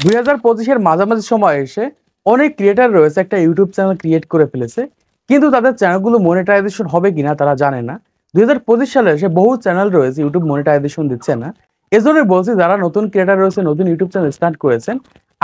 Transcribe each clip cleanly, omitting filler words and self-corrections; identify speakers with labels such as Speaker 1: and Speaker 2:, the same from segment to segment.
Speaker 1: 2025-এর মাঝামাঝি সময়ে এসে অনেক ক্রিয়েটার রয়েছে একটা ইউটিউব চ্যানেল ক্রিয়েট করে ফেলেছে, কিন্তু তাদের চ্যানেলগুলো মনিটাইজেশন হবে কিনা তারা জানে না। 2025 সালে এসে বহু চ্যানেল রয়েছে ইউটিউব মনিটাইজেশন দিচ্ছে না। এজন্যই বলছি, যারা নতুন ক্রিয়েটার রয়েছে, নতুন ইউটিউব চ্যানেল স্টার্ট করেছেন,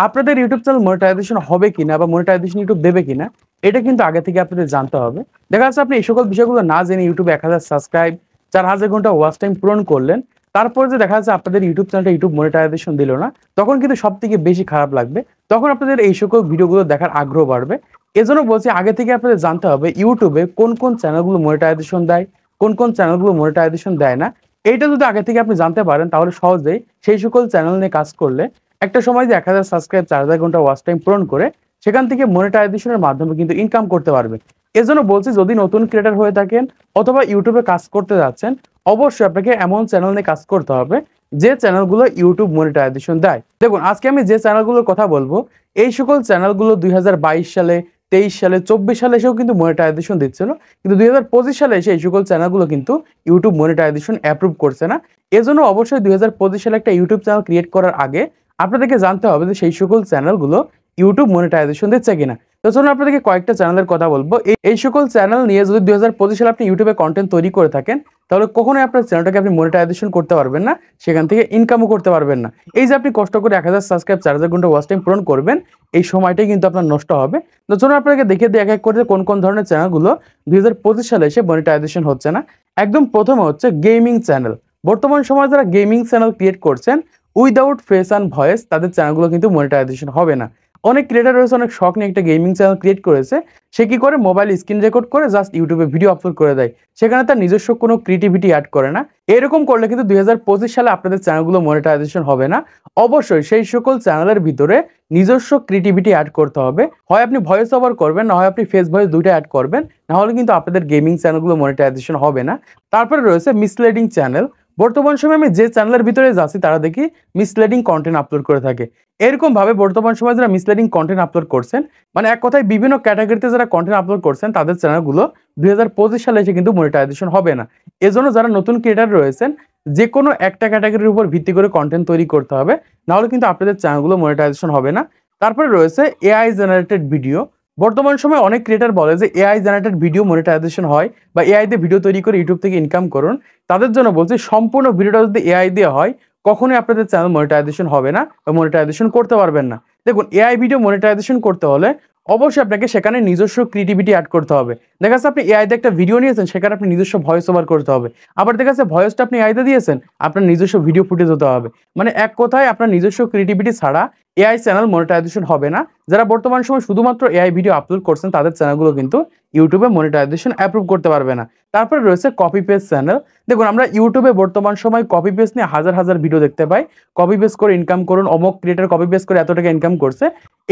Speaker 1: আপনাদের ইউটিউব চ্যানেল মনিটাইজেশন হবে কিনা বা মনিটাইজেশন ইউটিউব দেবে কিনা, এটা কিন্তু আগে থেকে আপনাদের জানতে হবে। দেখা যাচ্ছে আপনি এই সকল বিষয়গুলো না জেনে ইউটিউবে 1000 সাবস্ক্রাইব, 4000 ঘন্টা ওয়াচ টাইম পূরণ করলেন, তারপরে যে দেখা যাচ্ছে আপনাদের ইউটিউব চ্যানেলটা ইউটিউব মনিটাইজেশন দিল না, তখন কিন্তু সব থেকে বেশি খারাপ লাগবে। তখন আপনাদের এই সকল ভিডিওগুলো দেখার আগ্রহ বাড়বে। এজন্য বলছি, আগে থেকে আপনাদের জানতে হবে ইউটিউবে কোন কোন চ্যানেলগুলো মনিটাইজেশন দেয়, কোন কোন চ্যানেলগুলো মনিটাইজেশন দেয় না। এইটা যদি আগে থেকে আপনি জানতে পারেন, তাহলে সহজেই সেই সকল চ্যানেল নিয়ে কাজ করলে একটা সময় যে 1000 সাবস্ক্রাইব, 4000 ঘন্টা ওয়াচ টাইম পূরণ করে সেখান থেকে মনিটাইজেশনের মাধ্যমে কিন্তু ইনকাম করতে পারবেন। এজন্য বলছি, যদি নতুন ক্রিয়েটার হয়ে থাকেন অথবা ইউটিউবে কাজ করতে যাচ্ছেন, অবশ্যই আপনাকে এমন চ্যানেল নিয়ে কাজ করতে হবে যে চ্যানেলগুলো ইউটিউব মনিটাইজেশন দেয়। দেখুন, আজকে আমি যে চ্যানেলগুলোর কথা বলবো, এই সকল চ্যানেলগুলো 2022 সালে, 23 সালে, 24 সালে এসেও কিন্তু মনিটাইজেশন দিচ্ছিল, কিন্তু 2025 সালে এসে এই সকল চ্যানেলগুলো কিন্তু ইউটিউব মনিটাইজেশন অ্যাপ্রুভ করছে না। এজন্য অবশ্যই 2025 সালে একটা ইউটিউব চ্যানেল ক্রিয়েট করার আগে আপনাদেরকে জানতে হবে যে সেই সকল চ্যানেলগুলো ইউটিউব মনিটাইজেশন দিচ্ছে কিনা। তো চলুন আপনাদেরকে কয়েকটা চ্যানেলের কথা বলবো। এই সকল চ্যানেল নিয়ে যদি 2025 সালে আপনি ইউটিউবে কন্টেন্ট তৈরি করে থাকেন, তাহলে কখনোই আপনার চ্যানেলটাকে আপনি মনিটাইজেশন করতে পারবেন না, সেখান থেকে ইনকামও করতে পারবেন না। এই যে আপনি কষ্ট করে 1000 সাবস্ক্রাইব, 4000 ঘন্টা ওয়াচ টাইম পূরণ করবেন, এই সময়টাই কিন্তু আপনার নষ্ট হবে। তো চলুন আপনাকে দেখিয়ে দিই এক এক করে কোন কোন ধরনের চ্যানেলগুলো 2025 সালে এসে মনিটাইজেশন হচ্ছে না। একদম প্রথমে হচ্ছে গেমিং চ্যানেল। বর্তমান সময়ে যারা গেমিং চ্যানেল ক্রিয়েট করছেন উইদাউট ফেস অ্যান্ড ভয়েস, তাদের চ্যানেলগুলো কিন্তু মনিটাইজেশন হবে না। অনেক ক্রিয়েটার রয়েছে, অনেক শখ নিয়ে একটা গেমিং চ্যানেল ক্রিয়েট করেছে। সে কি করে, মোবাইল স্ক্রিন রেকর্ড করে জাস্ট ইউটিউবে ভিডিও আপলোড করে দেয়, সেখানে তার নিজস্ব কোনো ক্রিয়েটিভিটি অ্যাড করে না। এরকম করলে কিন্তু 2025 সালে আপনাদের চ্যানেলগুলো মনিটাইজেশন হবে না। অবশ্যই সেই সকল চ্যানেলের ভিতরে নিজস্ব ক্রিয়েটিভিটি অ্যাড করতে হবে। হয় আপনি ভয়েস ওভার করবেন, না হয় আপনি ফেস ভয়েস দুইটা অ্যাড করবেন, না হলে কিন্তু আপনাদের গেমিং চ্যানেলগুলো মনিটাইজেশন হবে না। তারপরে রয়েছে মিসলিডিং চ্যানেল। বর্তমান সময়ে আমি যে চ্যানেলের ভিতরে যাচ্ছি তারা দেখি মিসলিডিং কন্টেন্ট আপলোড করে থাকে। এরকম ভাবে বর্তমান সময়ে যারা মিসলিডিং কন্টেন্ট আপলোড করছেন, মানে এক কথায় বিভিন্ন ক্যাটাগরিতে যারা কন্টেন্ট আপলোড করছেন, তাদের চ্যানেলগুলো 2025 সালে এসে কিন্তু মনিটাইজেশন হবে না। এজন্য যারা নতুন ক্রিয়েটার রয়েছেন, যে কোনো একটা ক্যাটাগরির উপর ভিত্তি করে কন্টেন্ট তৈরি করতে হবে, নাহলে কিন্তু আপনাদের চ্যানেলগুলো মনিটাইজেশন হবে না। তারপরে রয়েছে এআই জেনারেটেড ভিডিও। বর্তমান সময়ে অনেক ক্রিয়েটার বলে যে এআই জেনারেটেড ভিডিও মনিটাইজেশন হয়, বা এআই দিয়ে ভিডিও তৈরি করে ইউটিউব থেকে ইনকাম করুন। তাদের জন্য বলছি, সম্পূর্ণ ভিডিওটা যদি এআই দিয়ে হয়, কখনোই আপনাদের চ্যানেল মনিটাইজেশন হবে না বা মনিটাইজেশন করতে পারবেন না। দেখুন, এআই ভিডিও মনিটাইজেশন করতে হলে অবশ্যই আপনাকে সেখানে নিজস্ব ক্রিয়েটিভিটি অ্যাড করতে হবে। দেখা যাচ্ছে আপনি এআই দিয়ে একটা ভিডিও নিয়েছেন, সেখানে আপনি নিজস্ব ভয়েস ওভার করতে হবে। আবার দেখা যাচ্ছে ভয়েসটা আপনি এআই দিয়ে দিয়েছেন, আপনার নিজস্ব ভিডিও ফুটেজ হতে হবে। মানে এক কথায় আপনার নিজস্ব ক্রিয়েটিভিটি ছাড়া এআই চ্যানেল মনিটাইজেশন হবে না। যারা বর্তমান সময় শুধুমাত্র এআই ভিডিও আপলোড করছেন, তাদের চ্যানেলগুলো কিন্তু ইউটিউবে মনিটাইজেশন অ্যাপ্রুভ করতে পারবে না। তারপরে রয়েছে কপি পেস্ট চ্যানেল। দেখুন, আমরা ইউটিউবে বর্তমান সময় কপি পেস্ট নিয়ে হাজার হাজার ভিডিও দেখতে পাই। কপি পেস্ট করে ইনকাম করুন, অমুক ক্রিয়েটার কপি পেস্ট করে এত টাকা ইনকাম করছে,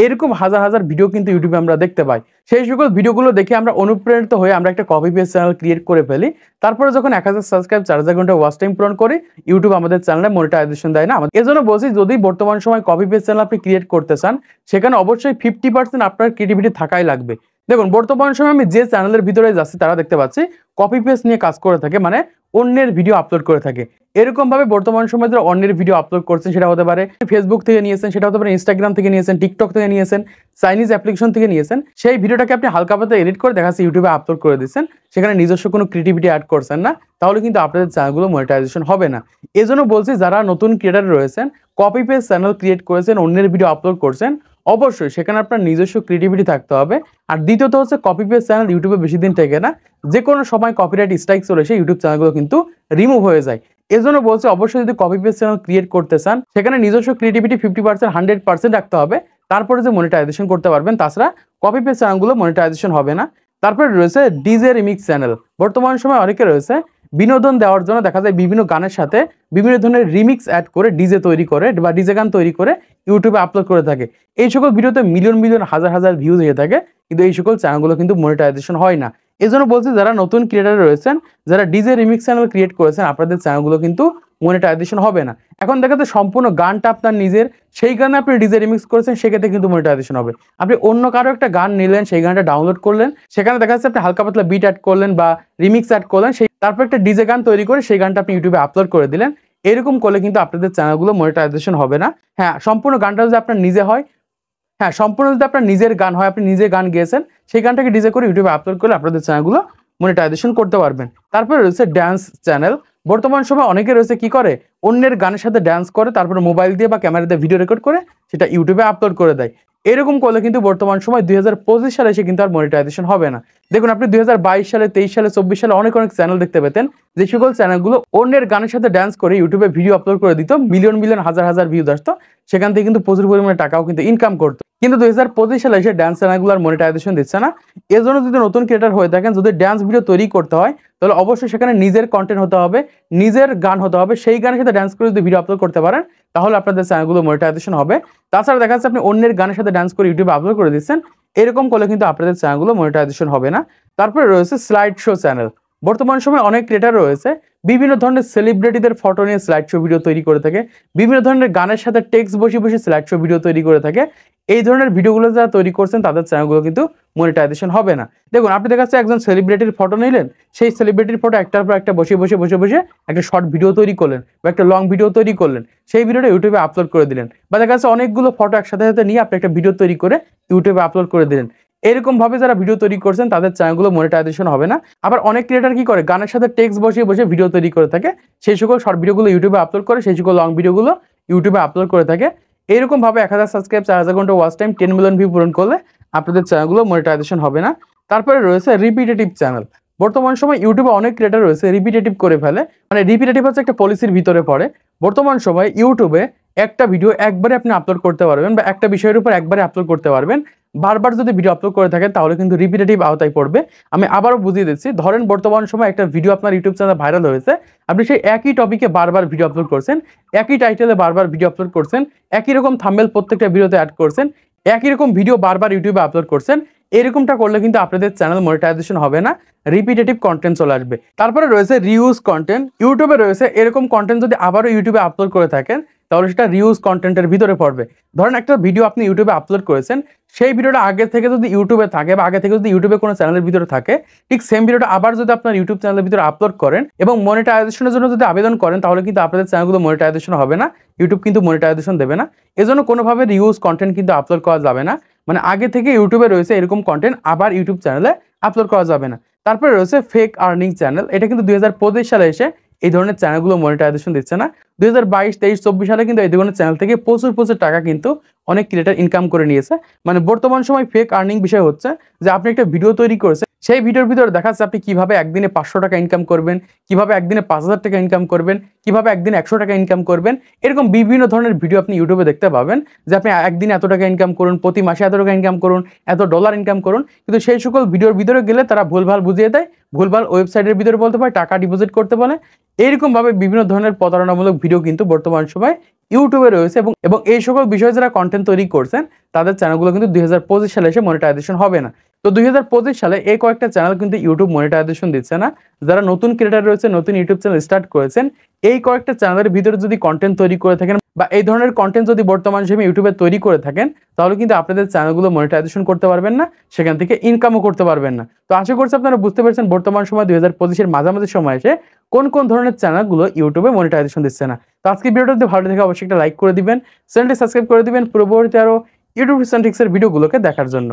Speaker 1: এরকম হাজার হাজার ভিডিও কিন্তু ইউটিউবে আমরা দেখতে পাই। সেই সকল ভিডিওগুলো দেখে আমরা অনুপ্রেরিত হয়ে আমরা একটা কপি পেস্ট চ্যানেল ক্রিয়েট করে ফেলি। তারপরে যখন 1000 সাবস্ক্রাইব, 4000 ঘন্টা ওয়াচ টাইম পূরণ করি, ইউটিউব আমাদের চ্যানেলে মনিটাইজেশন দেয় না। এজন্য বলছি, যদি বর্তমান সময় কপি পেস্ট চ্যানেল আপনি ক্রিয়েট করতে চান, সেখানে অবশ্যই 50% আপনার ক্রিয়েটিভিটি থাকাই লাগবে। দেখুন, বর্তমান সময় আমি যে চ্যানেলের ভিতরে যাচ্ছি, তারা দেখতে পাচ্ছি কপি পেস্ট নিয়ে কাজ করে থাকে, মানে অন্যের ভিডিও আপলোড করে থাকে। এরকম ভাবে বর্তমান সময় যারা অন্যের ভিডিও আপলোড করছেন, সেটা হতে পারে ফেসবুক থেকে নিয়েছেন, সেটা হতে পারে ইনস্টাগ্রাম থেকে নিয়েছেন, টিকটক থেকে নিয়েছেন, চাইনিজ অ্যাপ্লিকেশন থেকে নিয়েছেন। সেই ভিডিওটাকে আপনি হালকা পাতলা এডিট করে দেখা যাচ্ছে ইউটিউবে আপলোড করে দিচ্ছেন, সেখানে নিজস্ব কোনো ক্রিয়েটিভিটি অ্যাড করছেন না, তাহলে কিন্তু আপনাদের চ্যানেলগুলো মনিটাইজেশন হবে না। এজন্য বলছি, যারা নতুন ক্রিয়েটার রয়েছেন, কপি পেস্ট চ্যানেল ক্রিয়েট করেছেন, অন্যের ভিডিও আপলোড করছেন, অবশ্যই সেখানে আপনার নিজস্ব ক্রিয়েটিভিটি থাকতে হবে। আর দ্বিতীয়ত হচ্ছে, কপি পেস্ট চ্যানেল ইউটিউবে বেশি দিন থেকে না, যে কোনো সময় কপিরাইট স্ট্রাইক চলে এসে ইউটিউব চ্যানেলগুলো কিন্তু রিমুভ হয়ে যায়। এজন্য বলছি, অবশ্যই যদি কপি পেস্ট চ্যানেল ক্রিয়েট করতে চান, সেখানে নিজস্ব ক্রিয়েটিভিটি 50%, 100% রাখতে হবে, তারপরে যে মনিটাইজেশন করতে পারবেন। তাছাড়া কপি পেস্ট চ্যানেলগুলো মনিটাইজেশন হবে না। তারপরে রয়েছে ডিজে রিমিক্স চ্যানেল। বর্তমান সময় অনেকে রয়েছে বিনোদন দেওয়ার জন্য দেখা যায় বিভিন্ন গানের সাথে বিভিন্ন ধরনের রিমিক্স অ্যাড করে ডিজে তৈরি করে বা ডিজে গান তৈরি করে ইউটিউবে আপলোড করে থাকে। এই সকল ভিডিওতে মিলিয়ন মিলিয়ন, হাজার হাজার ভিউজ হয়ে থাকে, কিন্তু এই সকল চ্যানেলগুলো কিন্তু মনিটাইজেশন হয় না। এজন্য বলছি, যারা নতুন ক্রিয়েটার রয়েছেন, যারা ডিজে রিমিক্স চ্যানেল ক্রিয়েট করেছেন, আপনাদের চ্যানেলগুলো কিন্তু মনিটাইজেশন হবে না। এখন দেখা যাচ্ছে সম্পূর্ণ গানটা আপনার নিজের, সেই গানে আপনি ডিজে রিমিক্স করেছেন, সেক্ষেত্রে কিন্তু মনিটাইজেশন হবে। আপনি অন্য কারো একটা গান নিলেন, সেই গানটা ডাউনলোড করলেন, সেখানে দেখা যাচ্ছে আপনি হালকা পাতলা বিট অ্যাড করলেন বা রিমিক্স অ্যাড করলেন, সেই তারপর একটা ডিজে গান তৈরি করে সেই গানটা আপনি ইউটিউবে আপলোড করে দিলেন, এরকম করলে কিন্তু আপনাদের চ্যানেলগুলো মনিটাইজেশন হবে না। হ্যাঁ, সম্পূর্ণ গানটা যদি আপনার নিজে হয়, হ্যাঁ সম্পূর্ণ যদি আপনার নিজের গান হয়, আপনি নিজে গান গেয়েছেন, সেই গানটাকে ডিজে করে ইউটিউবে আপলোড করলে আপনাদের চ্যানেলগুলো মনিটাইজেশন করতে পারবেন। তারপরে রয়েছে ড্যান্স চ্যানেল। বর্তমান সময় অনেকে রয়েছে কি করে, অন্যের গানের সাথে ড্যান্স করে, তারপরে মোবাইল দিয়ে বা ক্যামেরা দিয়ে ভিডিও রেকর্ড করে সেটা ইউটিউবে আপলোড করে দেয়। এরকম করলে কিন্তু বর্তমান সময় 2025 সালে এসে কিন্তু আর মনিটাইজেশন হবে না। দেখুন, আপনি 2022 সালে, 23 সালে, 24 সালে অনেক চ্যানেল দেখতে পেতেন, যে সকল চ্যানেলগুলো অন্যের গানের সাথে ড্যান্স করে ইউটিউবে ভিডিও আপলোড করে দিত, মিলিয়ন মিলিয়ন হাজার হাজার ভিউজ আসতো, সেখান থেকে কিন্তু প্রচুর পরিমাণে টাকাও কিন্তু ইনকাম করতো। কিন্তু 2025 সালে এসে ড্যান্স চ্যানেলগুলো আর মনিটাইজেশন দিচ্ছে না। এর জন্য যদি নতুন ক্রিয়েটর হয়ে থাকেন, যদি ড্যান্স ভিডিও তৈরি করতে হয়, তাহলে অবশ্যই সেখানে নিজের কন্টেন্ট হতে হবে, নিজের গান হতে হবে, সেই গানের সাথে ড্যান্স করে যদি ভিডিও আপলোড করতে পারেন, তাহলে আপনাদের চ্যানেলগুলো মনিটাইজেশন হবে। তাছাড়া দেখা যাচ্ছে আপনি অন্যের গানের সাথে ড্যান্স করে ইউটিউবে আপলোড করে দিচ্ছেন, এরকম করলে কিন্তু আপনাদের চ্যানেলগুলো মনিটাইজেশন হবে না। তারপরে রয়েছে স্লাইড শো চ্যানেল। বর্তমান সময়ে অনেক ক্রিয়েটর রয়েছে বিভিন্ন ধরনের সেলিব্রিটিদের ফটো নিয়ে স্লাইড শো ভিডিও তৈরি করে থাকে, বিভিন্ন ধরনের গানের সাথে টেক্সট বসে বসে স্লাইড শো ভিডিও তৈরি করে থাকে। এই ধরনের ভিডিওগুলো যারা তৈরি করছেন তাদের চ্যানেলগুলো কিন্তু মনিটাইজেশন হবে না। দেখুন, আপনি দেখা যাচ্ছে একজন সেলিব্রিটির ফটো নিলেন, সেই সেলিব্রিটির ফটো একটার পর একটা বসে বসে একটা শর্ট ভিডিও তৈরি করলেন বা একটা লং ভিডিও তৈরি করলেন, সেই ভিডিওটা ইউটিউবে আপলোড করে দিলেন। বা দেখা যাচ্ছে অনেকগুলো ফটো একসাথে সাথে নিয়ে আপনি একটা ভিডিও তৈরি করে ইউটিউবে আপলোড করে দিলেন। এরকম ভাবে যারা ভিডিও তৈরি করছেন তাদের চ্যানেলগুলো মনিটাইজেশন হবে না। আবার অনেক ক্রিয়েটর কি করে, গানের সাথে টেক্সট বসিয়ে বসে ভিডিও তৈরি করে থাকে, সেই সকল শর্ট ভিডিওগুলো ইউটিউবে আপলোড করে, সেই সকল লং ভিডিওগুলো ইউটিউবে আপলোড করে থাকে। এরকম ভাবে 1000 সাবস্ক্রাইব, 4000 ঘন্টা ওয়াচ টাইম, 10 মিলিয়ন ভিউ পূরণ করলে আপনাদের চ্যানেলগুলো মনিটাইজেশন হবে না। তারপরে রয়েছে রিপিটেটিভ চ্যানেল। বর্তমান সময় ইউটিউবে অনেক ক্রিয়েটর রয়েছে রিপিটেটিভ করে ফেলে, মানে রিপিটেটিভ হচ্ছে একটা পলিসির ভিতরে পড়ে। বর্তমান সময় ইউটিউবে একটা ভিডিও একবারে আপনি আপলোড করতে পারবেন, বা একটা বিষয়ের উপর একবারে আপলোড করতে পারবেন। বারবার যদি ভিডিও আপলোড করে থাকেন তাহলে কিন্তু রিপিটেটিভ আওতায় পড়বে। আমি আবারও বুঝিয়ে দিচ্ছি, ধরেন বর্তমান সময় একটা ভিডিও আপনার ইউটিউব চ্যানেলে ভাইরাল হয়েছে, আপনি সেই একই টপিকে বারবার ভিডিও আপলোড করছেন, একই টাইটেলে বারবার ভিডিও আপলোড করছেন, একই রকম থাম্বনেল প্রত্যেকটা ভিডিওতে অ্যাড করছেন, একই রকম ভিডিও বারবার ইউটিউবে আপলোড করছেন, এরকমটা করলে কিন্তু আপনাদের চ্যানেল মনিটাইজেশন হবে না, রিপিটেটিভ কন্টেন্ট চলে আসবে। তারপরে রয়েছে রিউজ কন্টেন্ট। ইউটিউবে রয়েছে এরকম কন্টেন্ট যদি আবারও ইউটিউবে আপলোড করে থাকেন তাহলে সেটা রিউজ কন্টেন্টের ভিতরে পড়বে। ধরেন একটা ভিডিও আপনি ইউটিউবে আপলোড করেছেন, সেই ভিডিওটা আগে থেকে যদি ইউটিউবে থাকে বা আগে থেকে যদি ইউটিউবে কোনো চ্যানেলের ভিতরে থাকে, ঠিক সেম ভিডিওটা আবার যদি আপনার ইউটিউব চ্যানেলের ভিতরে আপলোড করেন এবং মনিটাইজেশনের জন্য যদি আবেদন করেন, তাহলে কিন্তু আপনাদের চ্যানেলগুলো মনিটাইজেশন হবে না, ইউটিউব কিন্তু মনিটাইজেশন দেবে না। এজন্য কোনোভাবে রিউজ কন্টেন্ট কিন্তু আপলোড করা যাবে না, মানে আগে থেকে ইউটিউবে রয়েছে এরকম কন্টেন্ট আবার ইউটিউব চ্যানেলে আপলোড করা যাবে না। তারপরে রয়েছে ফেক আর্নিং চ্যানেল। এটা কিন্তু 2025 সালে এসে এই ধরনের চ্যানেলগুলো মনিটাইজেশন দিচ্ছে না। 2022, 23, 24 সালে কিন্তু এই ধরনের চ্যানেল থেকে প্রচুর প্রচুর টাকা কিন্তু অনেক ক্রিয়েটর ইনকাম করে নিয়েছে। মানে বর্তমান সময় ফেক আর্নিং বিষয় হচ্ছে যে আপনি একটা ভিডিও তৈরি করেছেন, সেই ভিডিওর ভিতরে দেখাচ্ছে আপনি কিভাবে একদিনে 500 টাকা ইনকাম করবেন, কিভাবে একদিনে 5000 টাকা ইনকাম করবেন, কিভাবে একদিনে 100 টাকা ইনকাম করবেন। এরকম বিভিন্ন ধরনের ভিডিও আপনি ইউটিউবে দেখতে পাবেন যে আপনি একদিনে এত টাকা ইনকাম করুন, প্রতি মাসে এত টাকা ইনকাম করুন, এত ডলার ইনকাম করুন। কিন্তু সেই সকল ভিডিওর ভিতরে গেলে তারা ভুলভাল বুঝিয়ে দেয়, ভুলভাল ওয়েবসাইটের ভিতরে বলতে পারে টাকা ডিপোজিট করতে বলে। এইরকম ভাবে বিভিন্ন ধরনের প্রতারণামূলক ভিডিও কিন্তু বর্তমান সময় ইউটিউবে রয়েছে, এবং এই সকল বিষয়ে যারা কন্টেন্ট তৈরি করছেন তাদের চ্যানেলগুলো কিন্তু 2025 সালে এসে মনিটাইজেশন হবে না। তো 2025 সালে এই কয়েকটা চ্যানেল কিন্তু ইউটিউব মনিটাইজেশন দিচ্ছে না। যারা নতুন ক্রিয়েটর রয়েছে, নতুন ইউটিউব চ্যানেল স্টার্ট করেছেন, এই কয়েকটা চ্যানেলের ভিতরে যদি কন্টেন্ট তৈরি করে থাকেন বা এই ধরনের কন্টেন্ট যদি বর্তমান সময়ে ইউটিউবে তৈরি করে থাকেন, তাহলে কিন্তু আপনাদের চ্যানেলগুলো মনিটাইজেশন করতে পারবেন না, সেখান থেকে ইনকামও করতে পারবেন না। তো আশা করছি আপনারা বুঝতে পেরেছেন বর্তমান সময় 2025 মাঝামাঝি সময় এসে কোন কোন ধরনের চ্যানেলগুলো ইউটিউবে মনিটাইজেশন দিচ্ছে না। তো আজকে ভিডিওটা যদি ভালো লাগে অবশ্যই একটা লাইক করে দিবেন, চ্যানেলটি সাবস্ক্রাইব করে দিবেন পরবর্তী আরো ইউটিউব টিপস এর ভিডিওগুলোকে দেখার জন্য।